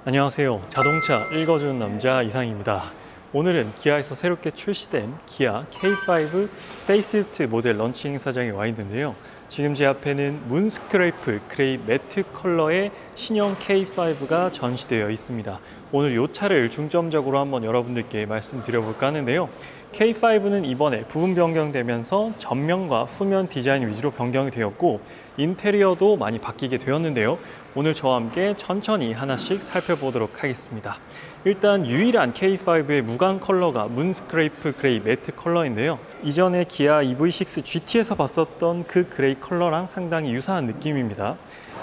안녕하세요. 자동차 읽어주는 남자 이상입니다. 오늘은 기아에서 새롭게 출시된 기아 K5 페이스리프트 모델 런칭 행사장에 와 있는데요. 지금 제 앞에는 문스크레이프 그레이 매트 컬러의 신형 K5가 전시되어 있습니다. 오늘 이 차를 중점적으로 한번 여러분들께 말씀드려볼까 하는데요. K5는 이번에 부분 변경되면서 전면과 후면 디자인 위주로 변경이 되었고 인테리어도 많이 바뀌게 되었는데요. 오늘 저와 함께 천천히 하나씩 살펴보도록 하겠습니다. 일단 유일한 K5의 무광 컬러가 문스크레이프 그레이 매트 컬러인데요. 이전에 기아 EV6 GT에서 봤었던 그 그레이 컬러랑 상당히 유사한 느낌입니다.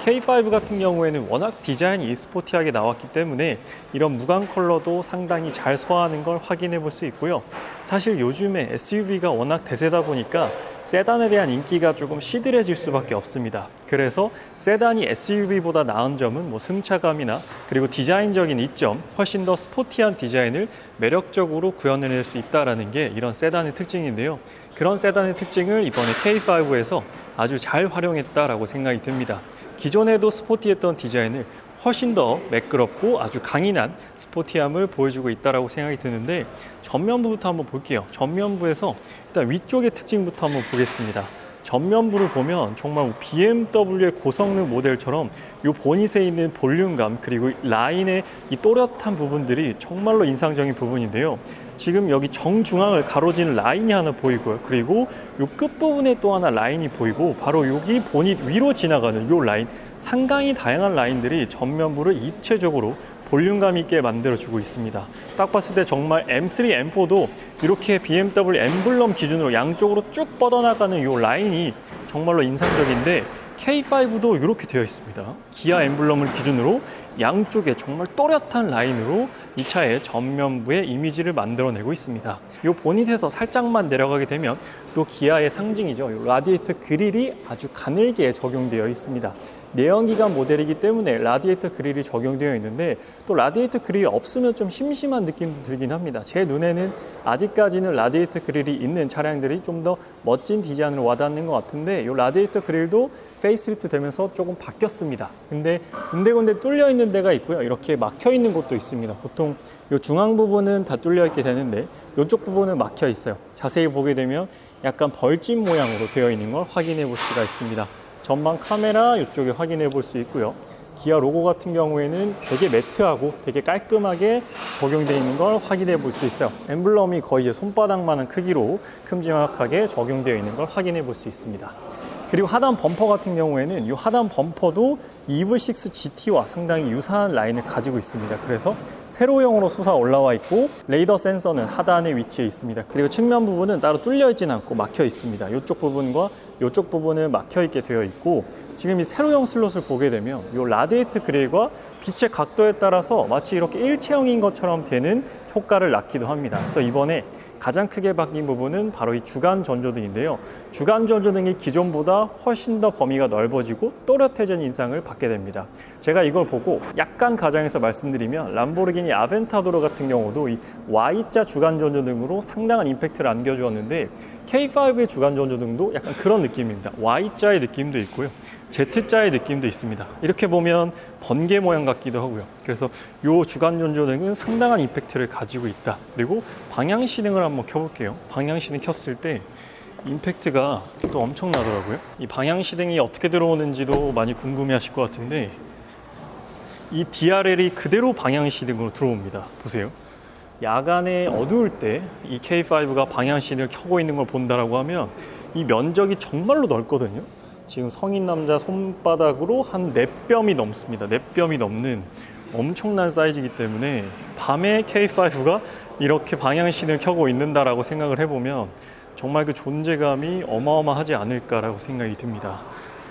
K5 같은 경우에는 워낙 디자인이 스포티하게 나왔기 때문에 이런 무광 컬러도 상당히 잘 소화하는 걸 확인해 볼 수 있고요. 사실 요즘에 SUV가 워낙 대세다 보니까 세단에 대한 인기가 조금 시들해질 수밖에 없습니다. 그래서 세단이 SUV보다 나은 점은 승차감이나 그리고 디자인적인 이점, 훨씬 더 스포티한 디자인을 매력적으로 구현해낼 수 있다는 게 이런 세단의 특징인데요. 그런 세단의 특징을 이번에 K5에서 아주 잘 활용했다라고 생각이 듭니다. 기존에도 스포티했던 디자인을 훨씬 더 매끄럽고 아주 강인한 스포티함을 보여주고 있다고 생각이 드는데 전면부부터 한번 볼게요. 전면부에서 일단 위쪽의 특징부터 한번 보겠습니다. 전면부를 보면 정말 BMW의 고성능 모델처럼 이 보닛에 있는 볼륨감 그리고 라인의 이 또렷한 부분들이 정말로 인상적인 부분인데요. 지금 여기 정중앙을 가로지는 라인이 하나 보이고요. 그리고 이 끝부분에 또 하나 라인이 보이고 바로 여기 보닛 위로 지나가는 이 라인, 상당히 다양한 라인들이 전면부를 입체적으로 볼륨감 있게 만들어주고 있습니다. 딱 봤을 때 정말 M3, M4도 이렇게 BMW 엠블럼 기준으로 양쪽으로 쭉 뻗어나가는 이 라인이 정말로 인상적인데 K5도 이렇게 되어 있습니다. 기아 엠블럼을 기준으로 양쪽에 정말 또렷한 라인으로 이 차의 전면부의 이미지를 만들어내고 있습니다. 이 보닛에서 살짝만 내려가게 되면 또 기아의 상징이죠. 이 라디에이터 그릴이 아주 가늘게 적용되어 있습니다. 내연기관 모델이기 때문에 라디에이터 그릴이 적용되어 있는데 또 라디에이터 그릴이 없으면 좀 심심한 느낌도 들긴 합니다. 제 눈에는 아직까지는 라디에이터 그릴이 있는 차량들이 좀 더 멋진 디자인으로 와닿는 것 같은데 이 라디에이터 그릴도 페이스리프트 되면서 조금 바뀌었습니다. 근데 군데군데 뚫려 있는 데가 있고요. 이렇게 막혀 있는 곳도 있습니다. 보통 이 중앙 부분은 다 뚫려 있게 되는데 이쪽 부분은 막혀 있어요. 자세히 보게 되면 약간 벌집 모양으로 되어 있는 걸 확인해 볼 수가 있습니다. 전방 카메라 이쪽에 확인해 볼 수 있고요. 기아 로고 같은 경우에는 되게 매트하고 되게 깔끔하게 적용되어 있는 걸 확인해 볼 수 있어요. 엠블럼이 거의 이제 손바닥만한 크기로 큼지막하게 적용되어 있는 걸 확인해 볼 수 있습니다. 그리고 하단 범퍼 같은 경우에는 이 하단 범퍼도 EV6 GT와 상당히 유사한 라인을 가지고 있습니다. 그래서 세로형으로 솟아 올라와 있고 레이더 센서는 하단에 위치해 있습니다. 그리고 측면 부분은 따로 뚫려 있지는 않고 막혀 있습니다. 이쪽 부분과 이쪽 부분은 막혀 있게 되어 있고 지금 이 세로형 슬롯을 보게 되면 이 라디에이터 그릴과 빛의 각도에 따라서 마치 이렇게 일체형인 것처럼 되는 효과를 낳기도 합니다. 그래서 이번에 가장 크게 바뀐 부분은 바로 이 주간 전조등인데요. 주간 전조등이 기존보다 훨씬 더 범위가 넓어지고 또렷해진 인상을 받게 됩니다. 제가 이걸 보고 약간 가정해서 말씀드리면 람보르기니 아벤타도르 같은 경우도 이 Y자 주간 전조등으로 상당한 임팩트를 안겨주었는데 K5의 주간 전조등도 약간 그런 느낌입니다. Y자의 느낌도 있고요. Z자의 느낌도 있습니다. 이렇게 보면 번개 모양 같기도 하고요. 그래서 이 주간 전조등은 상당한 임팩트를 가지고 있다. 그리고 방향 시등을 한번 켜볼게요. 방향 시등 켰을 때 임팩트가 또 엄청나더라고요. 이 방향 시등이 어떻게 들어오는지도 많이 궁금해하실 것 같은데 이 DRL이 그대로 방향 시등으로 들어옵니다. 보세요. 야간에 어두울 때 이 K5가 방향 시등을 켜고 있는 걸 본다라고 하면 이 면적이 정말로 넓거든요. 지금 성인 남자 손바닥으로 한 4뼘이 넘습니다. 4뼘이 넘는 엄청난 사이즈이기 때문에 밤에 K5가 이렇게 방향신을 켜고 있는다라고 생각을 해보면 정말 그 존재감이 어마어마하지 않을까라고 생각이 듭니다.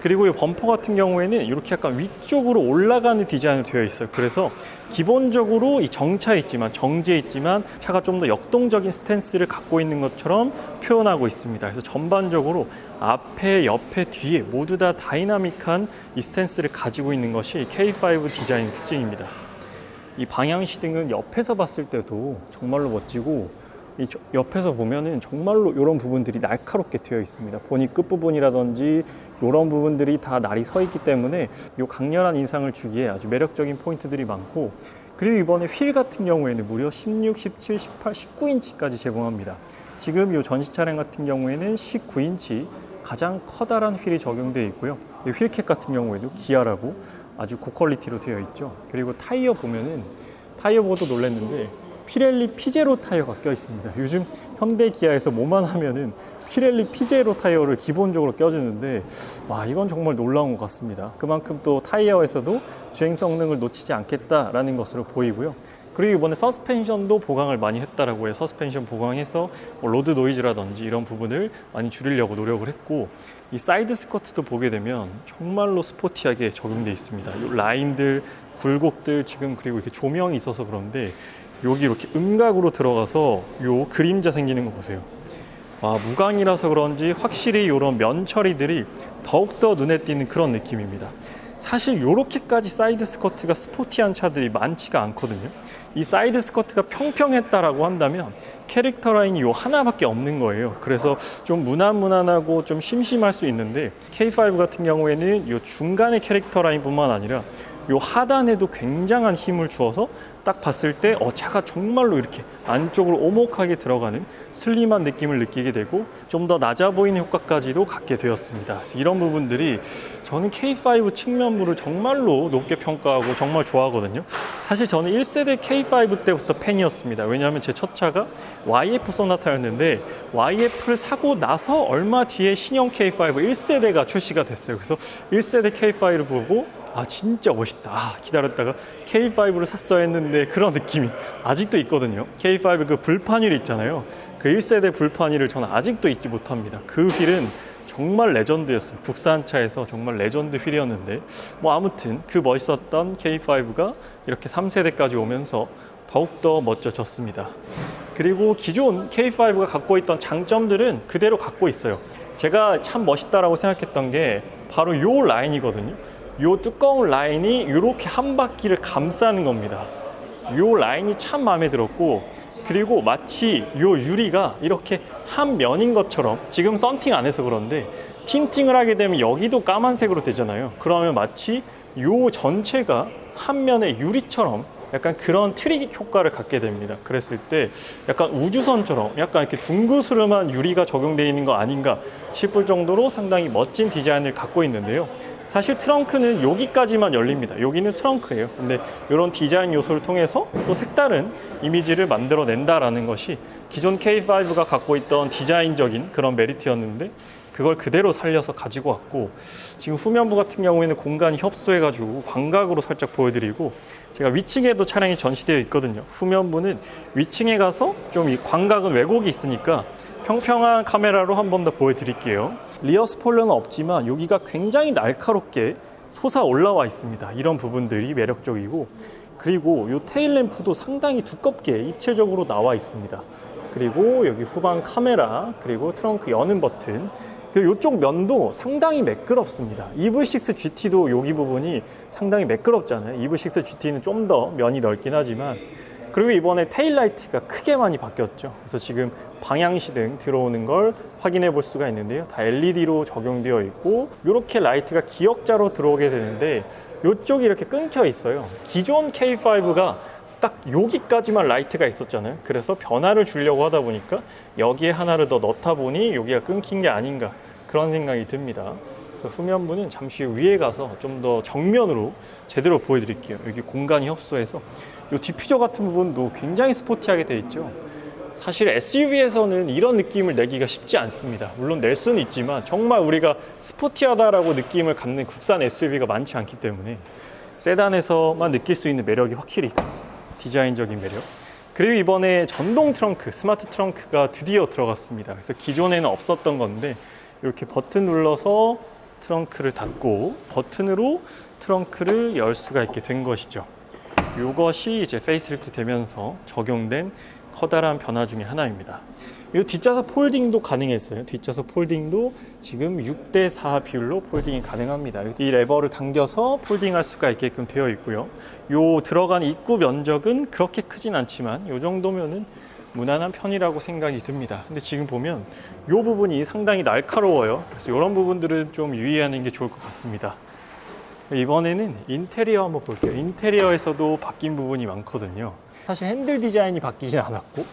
그리고 이 범퍼 같은 경우에는 이렇게 약간 위쪽으로 올라가는 디자인으로 되어 있어요. 그래서 기본적으로 이 정차에 있지만 정지에 있지만 차가 좀 더 역동적인 스탠스를 갖고 있는 것처럼 표현하고 있습니다. 그래서 전반적으로 앞에, 옆에, 뒤에 모두 다 다이나믹한 이 스탠스를 가지고 있는 것이 K5 디자인 특징입니다. 이 방향 시등은 옆에서 봤을 때도 정말로 멋지고 옆에서 보면은 정말로 이런 부분들이 날카롭게 되어 있습니다. 보니 끝부분이라든지 이런 부분들이 다 날이 서 있기 때문에 이 강렬한 인상을 주기에 아주 매력적인 포인트들이 많고, 그리고 이번에 휠 같은 경우에는 무려 16, 17, 18, 19인치까지 제공합니다. 지금 이 전시 차량 같은 경우에는 19인치 가장 커다란 휠이 적용되어 있고요. 이 휠캡 같은 경우에도 기아라고 아주 고퀄리티로 되어 있죠. 그리고 타이어 보면은, 타이어 보고도 놀랐는데 피렐리 피제로 타이어가 껴 있습니다. 요즘 현대 기아에서 뭐만 하면은 피렐리 피제로 타이어를 기본적으로 껴주는데, 와, 이건 정말 놀라운 것 같습니다. 그만큼 또 타이어에서도 주행 성능을 놓치지 않겠다라는 것으로 보이고요. 그리고 이번에 서스펜션도 보강을 많이 했다라고 해요. 서스펜션 보강해서 로드 노이즈라든지 이런 부분을 많이 줄이려고 노력을 했고, 이 사이드 스커트도 보게 되면 정말로 스포티하게 적용되어 있습니다. 이 라인들, 굴곡들 지금, 그리고 이렇게 조명이 있어서 그런데 여기 이렇게 음각으로 들어가서 요 그림자 생기는 거 보세요. 아, 무광이라서 그런지 확실히 이런 면 처리들이 더욱더 눈에 띄는 그런 느낌입니다. 사실 이렇게까지 사이드 스커트가 스포티한 차들이 많지가 않거든요. 이 사이드 스커트가 평평했다라고 한다면 캐릭터 라인이 요 하나밖에 없는 거예요. 그래서 좀 무난무난하고 좀 심심할 수 있는데, K5 같은 경우에는 요 중간의 캐릭터 라인뿐만 아니라 요 하단에도 굉장한 힘을 주어서 딱 봤을 때 차가 정말로 이렇게 안쪽으로 오목하게 들어가는 슬림한 느낌을 느끼게 되고 좀 더 낮아 보이는 효과까지도 갖게 되었습니다. 그래서 이런 부분들이 저는 K5 측면부를 정말로 높게 평가하고 정말 좋아하거든요. 사실 저는 1세대 K5 때부터 팬이었습니다. 왜냐하면 제 첫 차가 YF 소나타였는데 YF를 사고 나서 얼마 뒤에 신형 K5 1세대가 출시가 됐어요. 그래서 1세대 K5를 보고 진짜 멋있다. 기다렸다가 K5를 샀어야 했는데 그런 느낌이 아직도 있거든요. K5 그 불판 휠 있잖아요. 그 1세대 불판 휠을 저는 아직도 잊지 못합니다. 그 휠은 정말 레전드였어요. 국산차에서 정말 레전드 휠이었는데, 아무튼 그 멋있었던 K5가 이렇게 3세대까지 오면서 더욱더 멋져졌습니다. 그리고 기존 K5가 갖고 있던 장점들은 그대로 갖고 있어요. 제가 참 멋있다라고 생각했던 게 바로 이 라인이거든요. 이 두꺼운 라인이 이렇게 한 바퀴를 감싸는 겁니다. 이 라인이 참 마음에 들었고, 그리고 마치 이 유리가 이렇게 한 면인 것처럼, 지금 썬팅 안 해서 그런데 틴팅을 하게 되면 여기도 까만색으로 되잖아요. 그러면 마치 이 전체가 한 면의 유리처럼 약간 그런 트릭 효과를 갖게 됩니다. 그랬을 때 약간 우주선처럼 약간 이렇게 둥그스름한 유리가 적용되어 있는 거 아닌가 싶을 정도로 상당히 멋진 디자인을 갖고 있는데요. 사실 트렁크는 여기까지만 열립니다. 여기는 트렁크예요. 근데 이런 디자인 요소를 통해서 또 색다른 이미지를 만들어낸다라는 것이 기존 K5가 갖고 있던 디자인적인 그런 메리트였는데, 그걸 그대로 살려서 가지고 왔고, 지금 후면부 같은 경우에는 공간이 협소해가지고 광각으로 살짝 보여드리고, 제가 위층에도 차량이 전시되어 있거든요. 후면부는 위층에 가서 좀 이 광각은 왜곡이 있으니까 평평한 카메라로 한 번 더 보여드릴게요. 리어 스포일러는 없지만 여기가 굉장히 날카롭게 솟아 올라와 있습니다. 이런 부분들이 매력적이고, 그리고 이 테일 램프도 상당히 두껍게 입체적으로 나와 있습니다. 그리고 여기 후방 카메라, 그리고 트렁크 여는 버튼, 그리고 이쪽 면도 상당히 매끄럽습니다. EV6 GT도 여기 부분이 상당히 매끄럽잖아요. EV6 GT는 좀 더 면이 넓긴 하지만, 그리고 이번에 테일라이트가 크게 많이 바뀌었죠. 그래서 지금 방향시등 들어오는 걸 확인해 볼 수가 있는데요. 다 LED로 적용되어 있고, 이렇게 라이트가 기역자로 들어오게 되는데 이쪽이 이렇게 끊겨 있어요. 기존 K5가 딱 여기까지만 라이트가 있었잖아요. 그래서 변화를 주려고 하다 보니까 여기에 하나를 더 넣다 보니 여기가 끊긴 게 아닌가, 그런 생각이 듭니다. 그래서 후면부는 잠시 위에 가서 좀 더 정면으로 제대로 보여드릴게요. 여기 공간이 협소해서 이 디퓨저 같은 부분도 굉장히 스포티하게 되어 있죠. 사실 SUV에서는 이런 느낌을 내기가 쉽지 않습니다. 물론 낼 수는 있지만 정말 우리가 스포티하다라고 느낌을 갖는 국산 SUV가 많지 않기 때문에 세단에서만 느낄 수 있는 매력이 확실히 있죠. 디자인적인 매력. 그리고 이번에 전동 트렁크, 스마트 트렁크가 드디어 들어갔습니다. 그래서 기존에는 없었던 건데 이렇게 버튼 눌러서 트렁크를 닫고 버튼으로 트렁크를 열 수가 있게 된 것이죠. 이것이 이제 페이스리프트 되면서 적용된 커다란 변화 중에 하나입니다. 이 뒷좌석 폴딩도 가능했어요. 뒷좌석 폴딩도 지금 6대4 비율로 폴딩이 가능합니다. 이 레버를 당겨서 폴딩할 수가 있게끔 되어 있고요. 이 들어간 입구 면적은 그렇게 크진 않지만 이 정도면은 무난한 편이라고 생각이 듭니다. 근데 지금 보면 이 부분이 상당히 날카로워요. 그래서 이런 부분들은 좀 유의하는 게 좋을 것 같습니다. 이번에는 인테리어 한번 볼게요. 인테리어에서도 바뀐 부분이 많거든요. 사실 핸들 디자인이 바뀌진 않았고,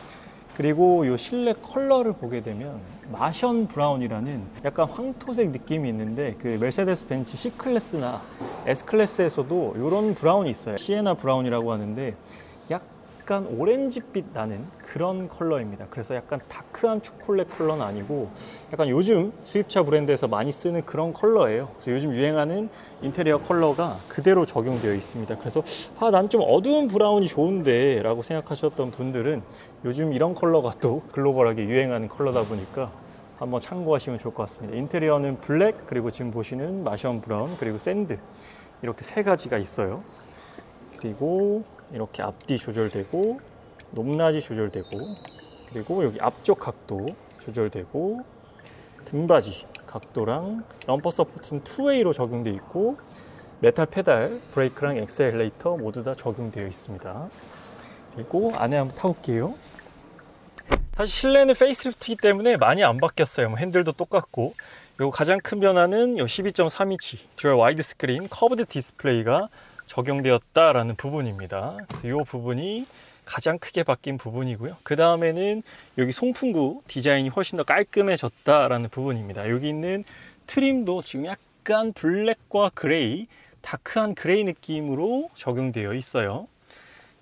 그리고 이 실내 컬러를 보게 되면 마션 브라운이라는 약간 황토색 느낌이 있는데, 그 메르세데스 벤츠 C클래스나 S클래스에서도 이런 브라운이 있어요. 시에나 브라운이라고 하는데 약간 오렌지빛 나는 그런 컬러입니다. 그래서 약간 다크한 초콜릿 컬러는 아니고 약간 요즘 수입차 브랜드에서 많이 쓰는 그런 컬러예요. 그래서 요즘 유행하는 인테리어 컬러가 그대로 적용되어 있습니다. 그래서 난 좀 어두운 브라운이 좋은데 라고 생각하셨던 분들은 요즘 이런 컬러가 또 글로벌하게 유행하는 컬러다 보니까 한번 참고하시면 좋을 것 같습니다. 인테리어는 블랙, 그리고 지금 보시는 마션 브라운, 그리고 샌드, 이렇게 세 가지가 있어요. 그리고 이렇게 앞뒤 조절되고, 높낮이 조절되고, 그리고 여기 앞쪽 각도 조절되고, 등받이 각도랑 럼퍼 서포트는 투웨이로 적용되어 있고, 메탈 페달, 브레이크랑 엑셀레이터 모두 다 적용되어 있습니다. 그리고 안에 한번 타볼게요. 사실 실내는 페이스리프트이기 때문에 많이 안 바뀌었어요. 핸들도 똑같고, 요 가장 큰 변화는 요 12.3인치 듀얼 와이드 스크린 커브드 디스플레이가 적용되었다라는 부분입니다. 그래서 이 부분이 가장 크게 바뀐 부분이고요. 그 다음에는 여기 송풍구 디자인이 훨씬 더 깔끔해졌다라는 부분입니다. 여기 있는 트림도 지금 약간 블랙과 그레이, 다크한 그레이 느낌으로 적용되어 있어요.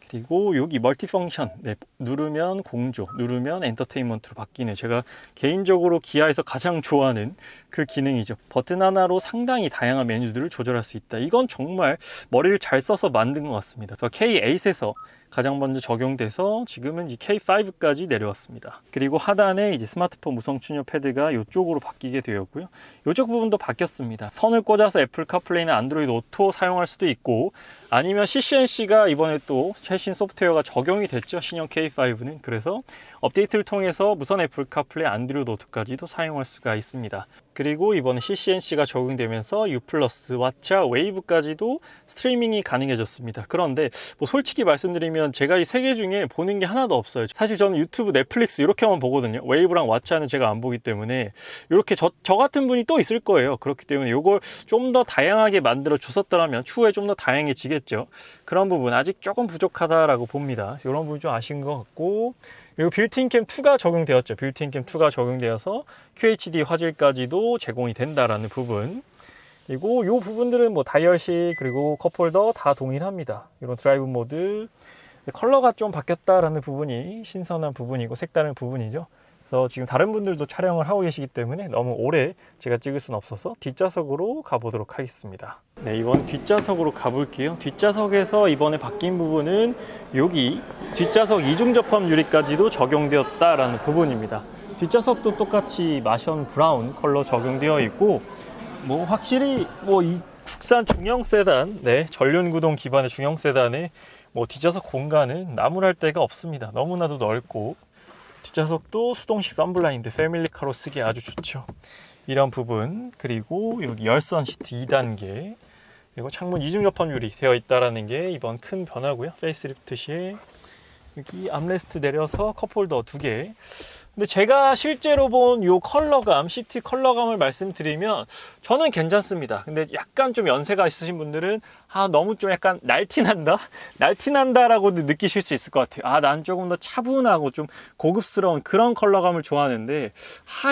그리고 여기 멀티펑션, 누르면 공조, 누르면 엔터테인먼트로 바뀌는, 제가 개인적으로 기아에서 가장 좋아하는 그 기능이죠. 버튼 하나로 상당히 다양한 메뉴들을 조절할 수 있다. 이건 정말 머리를 잘 써서 만든 것 같습니다. 그래서 K8에서 가장 먼저 적용돼서 지금은 이 K5까지 내려왔습니다. 그리고 하단에 이제 스마트폰 무선 충전 패드가 이쪽으로 바뀌게 되었고요. 이쪽 부분도 바뀌었습니다. 선을 꽂아서 애플 카플레이나 안드로이드 오토 사용할 수도 있고, 아니면 CCNC가 이번에 또 최신 소프트웨어가 적용이 됐죠. 신형 K5는. 그래서 업데이트를 통해서 무선 애플 카플레이, 안드로이드 오토까지도 사용할 수가 있습니다. 그리고 이번에 CCNC가 적용되면서 U+, 왓챠, 웨이브까지도 스트리밍이 가능해졌습니다. 그런데 뭐 솔직히 말씀드리면 제가 이 세 개 중에 보는 게 하나도 없어요. 사실 저는 유튜브, 넷플릭스 이렇게만 보거든요. 웨이브랑 왓챠는 제가 안 보기 때문에, 이렇게 저 같은 분이 또 있을 거예요. 그렇기 때문에 이걸 좀 더 다양하게 만들어 줬었더라면 추후에 좀 더 다양해지겠죠. 그런 부분 아직 조금 부족하다라고 봅니다. 이런 부분 좀 아쉬운 것 같고, 그리고 빌트인 캠 2가 적용되었죠. 빌트인 캠 2가 적용되어서 QHD 화질까지도 제공이 된다라는 부분. 그리고 이 부분들은 뭐 다이얼식, 그리고 컵홀더 다 동일합니다. 이런 드라이브 모드, 컬러가 좀 바뀌었다라는 부분이 신선한 부분이고 색다른 부분이죠. 그래서 지금 다른 분들도 촬영을 하고 계시기 때문에 너무 오래 제가 찍을 수는 없어서 뒷좌석으로 가보도록 하겠습니다. 네, 이번 뒷좌석으로 가볼게요. 뒷좌석에서 이번에 바뀐 부분은 여기 뒷좌석 이중 접합 유리까지도 적용되었다라는 부분입니다. 뒷좌석도 똑같이 마션 브라운 컬러 적용되어 있고, 뭐 확실히 뭐 이 국산 중형 세단, 전륜 구동 기반의 중형 세단에 뭐 뒷좌석 공간은 나무랄 데가 없습니다. 너무나도 넓고, 뒷좌석도 수동식 선블라인드 패밀리카로 쓰기 아주 좋죠. 이런 부분, 그리고 여기 열선 시트 2단계, 그리고 창문 이중 접합 유리 되어 있다는 게 이번 큰 변화고요. 페이스리프트 시에 여기 암레스트 내려서 컵홀더 2개. 근데 제가 실제로 본 이 컬러감, 시트 컬러감을 말씀드리면 저는 괜찮습니다. 근데 약간 좀 연세가 있으신 분들은 너무 좀 약간 날티난다? 날티난다라고도 느끼실 수 있을 것 같아요. 난 조금 더 차분하고 좀 고급스러운 그런 컬러감을 좋아하는데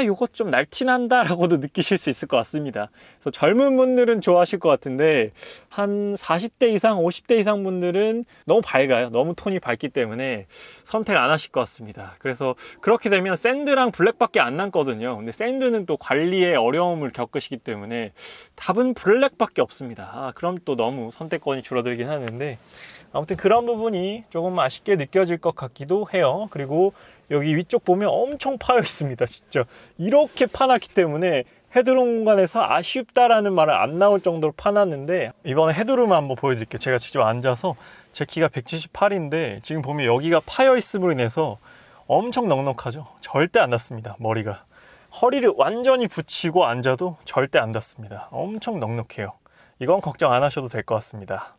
요거 좀 날티난다라고도 느끼실 수 있을 것 같습니다. 그래서 젊은 분들은 좋아하실 것 같은데 한 40대 이상, 50대 이상 분들은 너무 밝아요. 너무 톤이 밝기 때문에 선택 안 하실 것 같습니다. 그래서 그렇게 되면 샌드랑 블랙밖에 안 남거든요. 근데 샌드는 또 관리에 어려움을 겪으시기 때문에 답은 블랙밖에 없습니다. 그럼 또 너무 선택권이 줄어들긴 하는데, 아무튼 그런 부분이 조금 아쉽게 느껴질 것 같기도 해요. 그리고 여기 위쪽 보면 엄청 파여 있습니다. 진짜 이렇게 파놨기 때문에 헤드룸 공간에서 아쉽다라는 말은 안 나올 정도로 파놨는데, 이번에 헤드룸을 한번 보여드릴게요. 제가 직접 앉아서, 제 키가 178인데 지금 보면 여기가 파여 있음으로 인해서 엄청 넉넉하죠. 절대 안 닿습니다. 머리가 허리를 완전히 붙이고 앉아도 절대 안 닿습니다. 엄청 넉넉해요. 이건 걱정 안 하셔도 될 것 같습니다.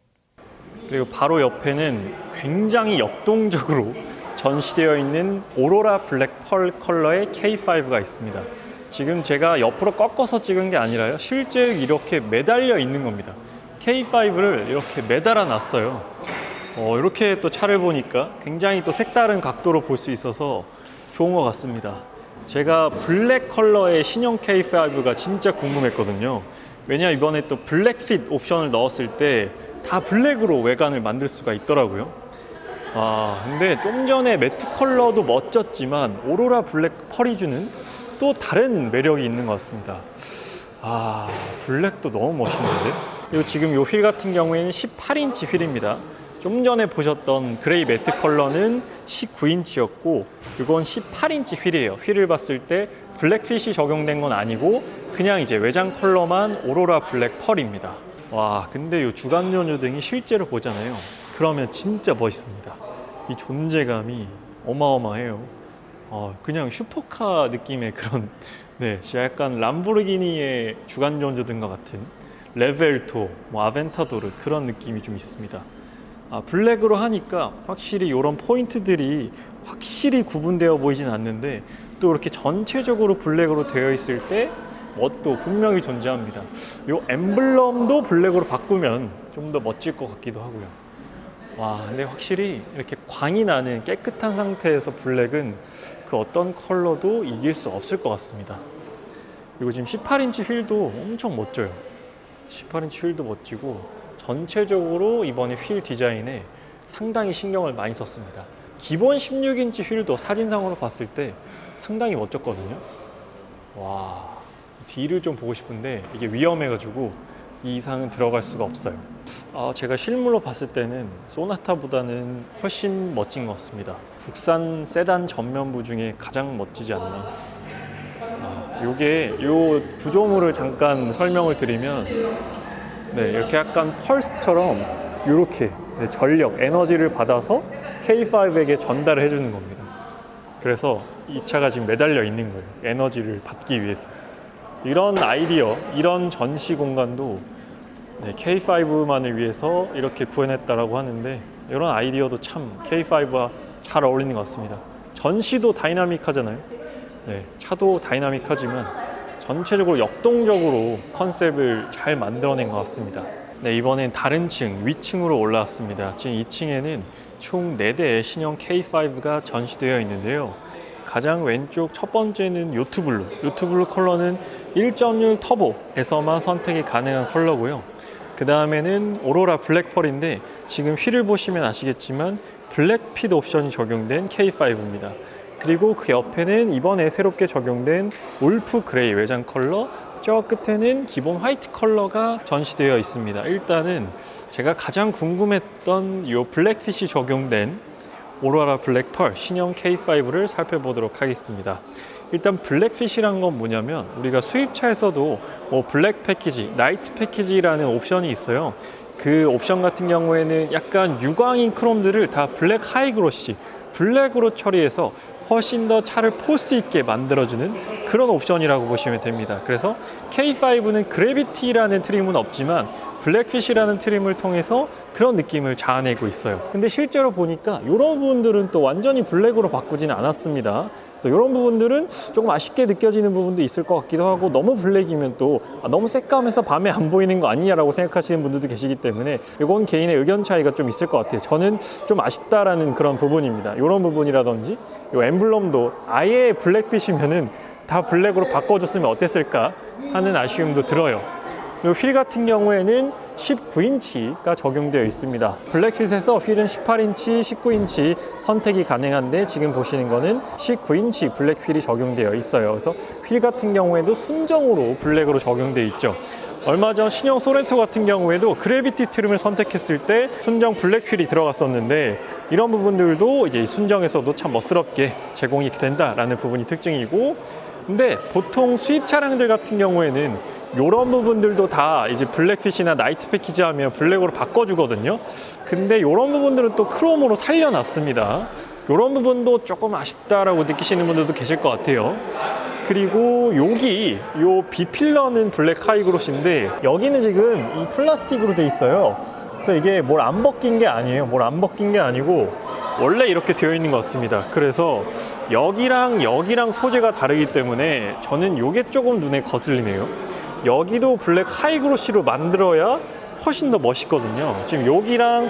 그리고 바로 옆에는 굉장히 역동적으로 전시되어 있는 오로라 블랙 펄 컬러의 K5가 있습니다. 지금 제가 옆으로 꺾어서 찍은 게 아니라요, 실제 이렇게 매달려 있는 겁니다. K5를 이렇게 매달아 놨어요. 이렇게 또 차를 보니까 굉장히 또 색다른 각도로 볼 수 있어서 좋은 것 같습니다. 제가 블랙 컬러의 신형 K5가 진짜 궁금했거든요. 왜냐, 이번에 또 블랙핏 옵션을 넣었을 때 다 블랙으로 외관을 만들 수가 있더라고요. 근데 좀 전에 매트 컬러도 멋졌지만 오로라 블랙 펄이 주는 또 다른 매력이 있는 것 같습니다. 블랙도 너무 멋있는데? 그리고 지금 이 휠 같은 경우에는 18인치 휠입니다. 좀 전에 보셨던 그레이 매트 컬러는 19인치였고 이건 18인치 휠이에요. 휠을 봤을 때 블랙핏이 적용된 건 아니고 그냥 이제 외장 컬러만 오로라 블랙 펄입니다. 근데 이 주간 전조등이 실제로 보잖아요. 그러면 진짜 멋있습니다. 이 존재감이 어마어마해요. 그냥 슈퍼카 느낌의 그런, 진짜 약간 람보르기니의 주간 전조등과 같은 레벨토, 아벤타도르 그런 느낌이 좀 있습니다. 블랙으로 하니까 확실히 이런 포인트들이 확실히 구분되어 보이진 않는데 또 이렇게 전체적으로 블랙으로 되어 있을 때 멋도 분명히 존재합니다. 이 엠블럼도 블랙으로 바꾸면 좀 더 멋질 것 같기도 하고요. 근데 확실히 이렇게 광이 나는 깨끗한 상태에서 블랙은 그 어떤 컬러도 이길 수 없을 것 같습니다. 그리고 지금 18인치 휠도 엄청 멋져요. 18인치 휠도 멋지고 전체적으로 이번에 휠 디자인에 상당히 신경을 많이 썼습니다. 기본 16인치 휠도 사진상으로 봤을 때 상당히 멋졌거든요. 뒤를 좀 보고 싶은데 이게 위험해가지고 이 이상은 들어갈 수가 없어요. 제가 실물로 봤을 때는 소나타보다는 훨씬 멋진 것 같습니다. 국산 세단 전면부 중에 가장 멋지지 않나. 요 구조물을 잠깐 설명을 드리면, 이렇게 약간 펄스처럼 이렇게 전력, 에너지를 받아서 K5에게 전달을 해주는 겁니다. 그래서 이 차가 지금 매달려 있는 거예요. 에너지를 받기 위해서. 이런 아이디어, 이런 전시 공간도 K5만을 위해서 이렇게 구현했다라고 하는데 이런 아이디어도 참 K5와 잘 어울리는 것 같습니다. 전시도 다이나믹하잖아요. 차도 다이나믹하지만 전체적으로 역동적으로 컨셉을 잘 만들어낸 것 같습니다. 이번엔 다른 층, 위층으로 올라왔습니다. 지금 2층에는 총 4대의 신형 K5가 전시되어 있는데요. 가장 왼쪽 첫 번째는 요트블루 컬러는 1.6 터보에서만 선택이 가능한 컬러고요. 그 다음에는 오로라 블랙펄인데 지금 휠을 보시면 아시겠지만 블랙핏 옵션이 적용된 K5입니다. 그리고 그 옆에는 이번에 새롭게 적용된 울프 그레이 외장 컬러, 저 끝에는 기본 화이트 컬러가 전시되어 있습니다. 일단은 제가 가장 궁금했던 이 블랙핏이 적용된 오로라 블랙펄 신형 K5를 살펴보도록 하겠습니다. 일단 블랙핏이란 건 뭐냐면 우리가 수입차에서도 블랙 패키지, 나이트 패키지라는 옵션이 있어요. 그 옵션 같은 경우에는 약간 유광인 크롬들을 다 블랙 하이그로시, 블랙으로 처리해서 훨씬 더 차를 포스 있게 만들어주는 그런 옵션이라고 보시면 됩니다. 그래서 K5는 그래비티라는 트림은 없지만 블랙핏이라는 트림을 통해서 그런 느낌을 자아내고 있어요. 근데 실제로 보니까 이런 부분들은 또 완전히 블랙으로 바꾸지는 않았습니다. 그래서 이런 부분들은 조금 아쉽게 느껴지는 부분도 있을 것 같기도 하고, 너무 블랙이면 또 너무 새까매서 밤에 안 보이는 거 아니냐라고 생각하시는 분들도 계시기 때문에 이건 개인의 의견 차이가 좀 있을 것 같아요. 저는 좀 아쉽다라는 그런 부분입니다. 이런 부분이라든지 이 엠블럼도 아예 블랙핏이면은 다 블랙으로 바꿔줬으면 어땠을까 하는 아쉬움도 들어요. 이 휠 같은 경우에는 19인치가 적용되어 있습니다. 블랙핏에서 휠은 18인치, 19인치 선택이 가능한데 지금 보시는 거는 19인치 블랙 휠이 적용되어 있어요. 그래서 휠 같은 경우에도 순정으로 블랙으로 적용되어 있죠. 얼마 전 신형 소렌토 같은 경우에도 그래비티 트림을 선택했을 때 순정 블랙 휠이 들어갔었는데 이런 부분들도 이제 순정에서도 참 멋스럽게 제공이 된다라는 부분이 특징이고, 근데 보통 수입 차량들 같은 경우에는 이런 부분들도 다 이제 블랙핏이나 나이트 패키지 하면 블랙으로 바꿔주거든요. 근데 이런 부분들은 또 크롬으로 살려놨습니다. 이런 부분도 조금 아쉽다라고 느끼시는 분들도 계실 것 같아요. 그리고 여기 요 B필러는 블랙 하이그로시인데 여기는 지금 이 플라스틱으로 돼 있어요. 그래서 이게 뭘 안 벗긴 게 아니에요. 뭘 안 벗긴 게 아니고 원래 이렇게 되어 있는 것 같습니다. 그래서 여기랑 소재가 다르기 때문에 저는 이게 조금 눈에 거슬리네요. 여기도 블랙 하이그로시로 만들어야 훨씬 더 멋있거든요. 지금 여기랑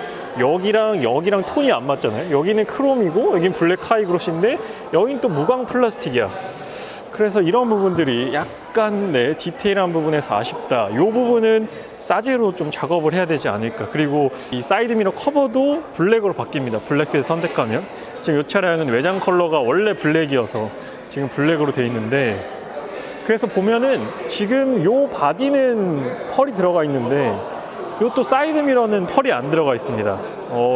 톤이 안 맞잖아요. 여기는 크롬이고 여긴 블랙 하이그로시인데 여긴 또 무광 플라스틱이야. 그래서 이런 부분들이 약간 디테일한 부분에서 아쉽다. 이 부분은 사제로 좀 작업을 해야 되지 않을까. 그리고 이 사이드미러 커버도 블랙으로 바뀝니다. 블랙빛을 선택하면. 지금 이 차량은 외장 컬러가 원래 블랙이어서 지금 블랙으로 돼 있는데, 그래서 보면은 지금 요 바디는 펄이 들어가 있는데 이것도 사이드미러는 펄이 안 들어가 있습니다.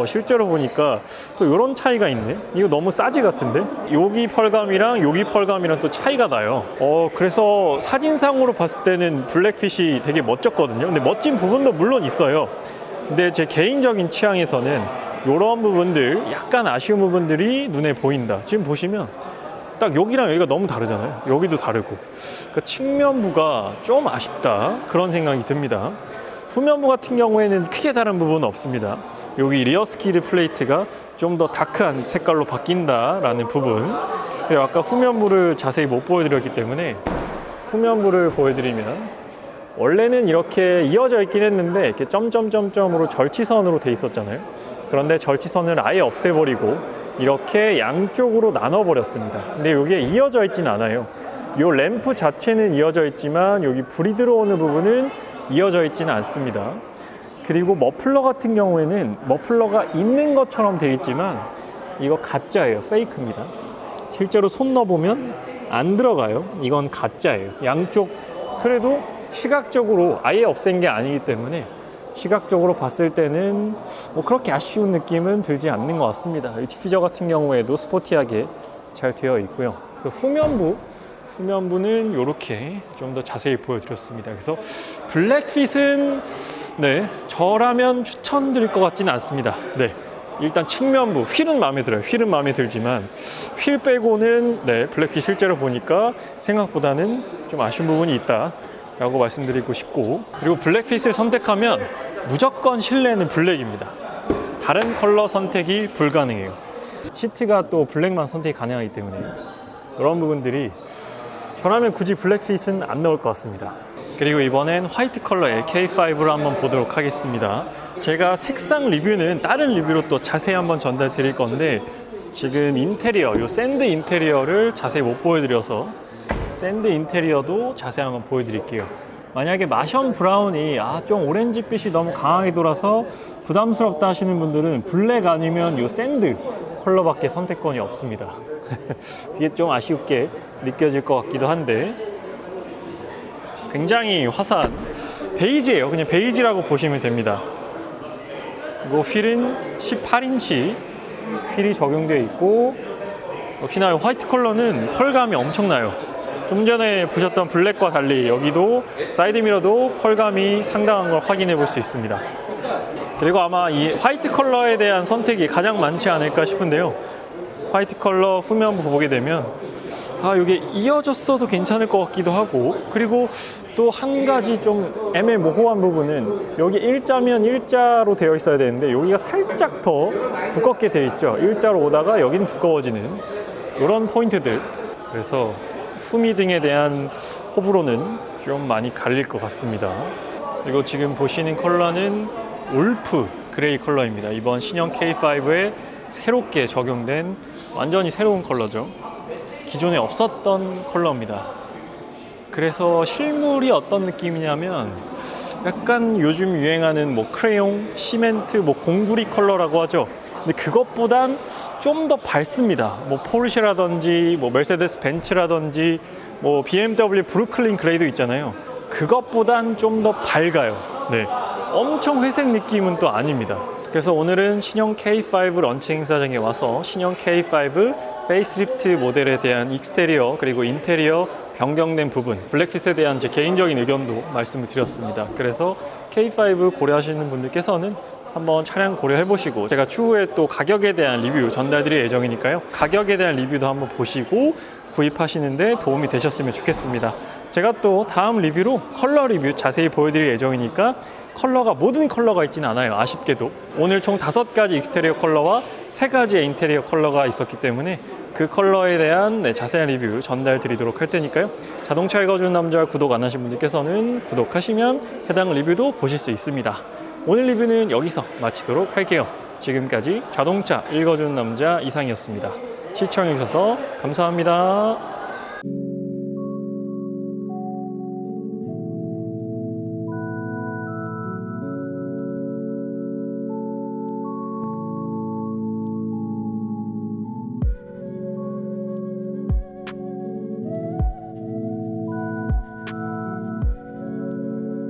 실제로 보니까 또 이런 차이가 있네. 이거 너무 싸지 같은데? 여기 펄감이랑 여기 펄감이랑 또 차이가 나요. 그래서 사진상으로 봤을 때는 블랙핏이 되게 멋졌거든요. 근데 멋진 부분도 물론 있어요. 근데 제 개인적인 취향에서는 이런 부분들, 약간 아쉬운 부분들이 눈에 보인다. 지금 보시면 딱 여기랑 여기가 너무 다르잖아요. 여기도 다르고. 그러니까 측면부가 좀 아쉽다. 그런 생각이 듭니다. 후면부 같은 경우에는 크게 다른 부분은 없습니다. 여기 리어 스키드 플레이트가 좀 더 다크한 색깔로 바뀐다라는 부분. 그리고 아까 후면부를 자세히 못 보여드렸기 때문에 후면부를 보여드리면, 원래는 이렇게 이어져 있긴 했는데 이렇게 점점점점으로 절치선으로 돼 있었잖아요. 그런데 절치선을 아예 없애버리고 이렇게 양쪽으로 나눠버렸습니다. 근데 이게 이어져 있진 않아요. 이 램프 자체는 이어져 있지만 여기 불이 들어오는 부분은 이어져 있지는 않습니다. 그리고 머플러 같은 경우에는 머플러가 있는 것처럼 되어 있지만 이거 가짜예요. 페이크입니다. 실제로 손 넣어보면 안 들어가요. 이건 가짜예요. 양쪽, 그래도 시각적으로 아예 없앤 게 아니기 때문에 시각적으로 봤을 때는 뭐 그렇게 아쉬운 느낌은 들지 않는 것 같습니다. 이 디퓨저 같은 경우에도 스포티하게 잘 되어 있고요. 그래서 후면부는 이렇게 좀 더 자세히 보여드렸습니다. 그래서 블랙핏은 저라면 추천드릴 것 같지는 않습니다. 일단 측면부, 휠은 마음에 들어요. 휠은 마음에 들지만 휠 빼고는 블랙핏 실제로 보니까 생각보다는 좀 아쉬운 부분이 있다 라고 말씀드리고 싶고, 그리고 블랙핏을 선택하면 무조건 실내는 블랙입니다. 다른 컬러 선택이 불가능해요. 시트가 또 블랙만 선택이 가능하기 때문에 이런 부분들이, 저라면 굳이 블랙핏은 안 넣을 것 같습니다. 그리고 이번엔 화이트 컬러의 K5를 한번 보도록 하겠습니다. 제가 색상 리뷰는 다른 리뷰로 또 자세히 한번 전달 드릴 건데, 지금 인테리어, 요 샌드 인테리어를 자세히 못 보여드려서 샌드 인테리어도 자세히 한번 보여드릴게요. 만약에 마션 브라운이 좀 오렌지빛이 너무 강하게 돌아서 부담스럽다 하시는 분들은 블랙 아니면 요 샌드 컬러밖에 선택권이 없습니다. 그게 좀 아쉽게 느껴질 것 같기도 한데, 굉장히 화사한 베이지예요. 그냥 베이지라고 보시면 됩니다. 그리고 휠은 18인치 휠이 적용되어 있고, 역시나 화이트 컬러는 펄감이 엄청나요. 좀 전에 보셨던 블랙과 달리 여기도 사이드미러도 펄감이 상당한 걸 확인해 볼 수 있습니다. 그리고 아마 이 화이트 컬러에 대한 선택이 가장 많지 않을까 싶은데요. 화이트 컬러 후면부 보게 되면 이게 이어졌어도 괜찮을 것 같기도 하고, 그리고 또 한 가지 좀 애매모호한 부분은 여기 일자면 일자로 되어 있어야 되는데 여기가 살짝 더 두껍게 되어 있죠. 일자로 오다가 여긴 두꺼워지는 이런 포인트들. 그래서 후미 등에 대한 호불호는 좀 많이 갈릴 것 같습니다. 그리고 지금 보시는 컬러는 울프 그레이 컬러입니다. 이번 신형 K5에 새롭게 적용된 완전히 새로운 컬러죠. 기존에 없었던 컬러입니다. 그래서 실물이 어떤 느낌이냐면 약간 요즘 유행하는 크레용, 시멘트, 공구리 컬러라고 하죠. 근데 그것보단 좀 더 밝습니다. 포르쉐라든지 메르세데스 벤츠라든지 BMW 브루클린 그레이도 있잖아요. 그것보단 좀 더 밝아요. 엄청 회색 느낌은 또 아닙니다. 그래서 오늘은 신형 K5 런칭 행사장에 와서 신형 K5 페이스리프트 모델에 대한 익스테리어 그리고 인테리어 변경된 부분, 블랙핏에 대한 제 개인적인 의견도 말씀을 드렸습니다. 그래서 K5 고려하시는 분들께서는 한번 차량 고려해 보시고, 제가 추후에 또 가격에 대한 리뷰 전달드릴 예정이니까요. 가격에 대한 리뷰도 한번 보시고 구입하시는데 도움이 되셨으면 좋겠습니다. 제가 또 다음 리뷰로 컬러 리뷰 자세히 보여드릴 예정이니까 컬러가 모든 컬러가 있지는 않아요. 아쉽게도 오늘 총 5가지 익스테리어 컬러와 3가지의 인테리어 컬러가 있었기 때문에 그 컬러에 대한 자세한 리뷰 전달 드리도록 할 테니까요. 자동차 읽어주는 남자 구독 안 하신 분들께서는 구독하시면 해당 리뷰도 보실 수 있습니다. 오늘 리뷰는 여기서 마치도록 할게요. 지금까지 자동차 읽어주는 남자 이상이었습니다. 시청해주셔서 감사합니다.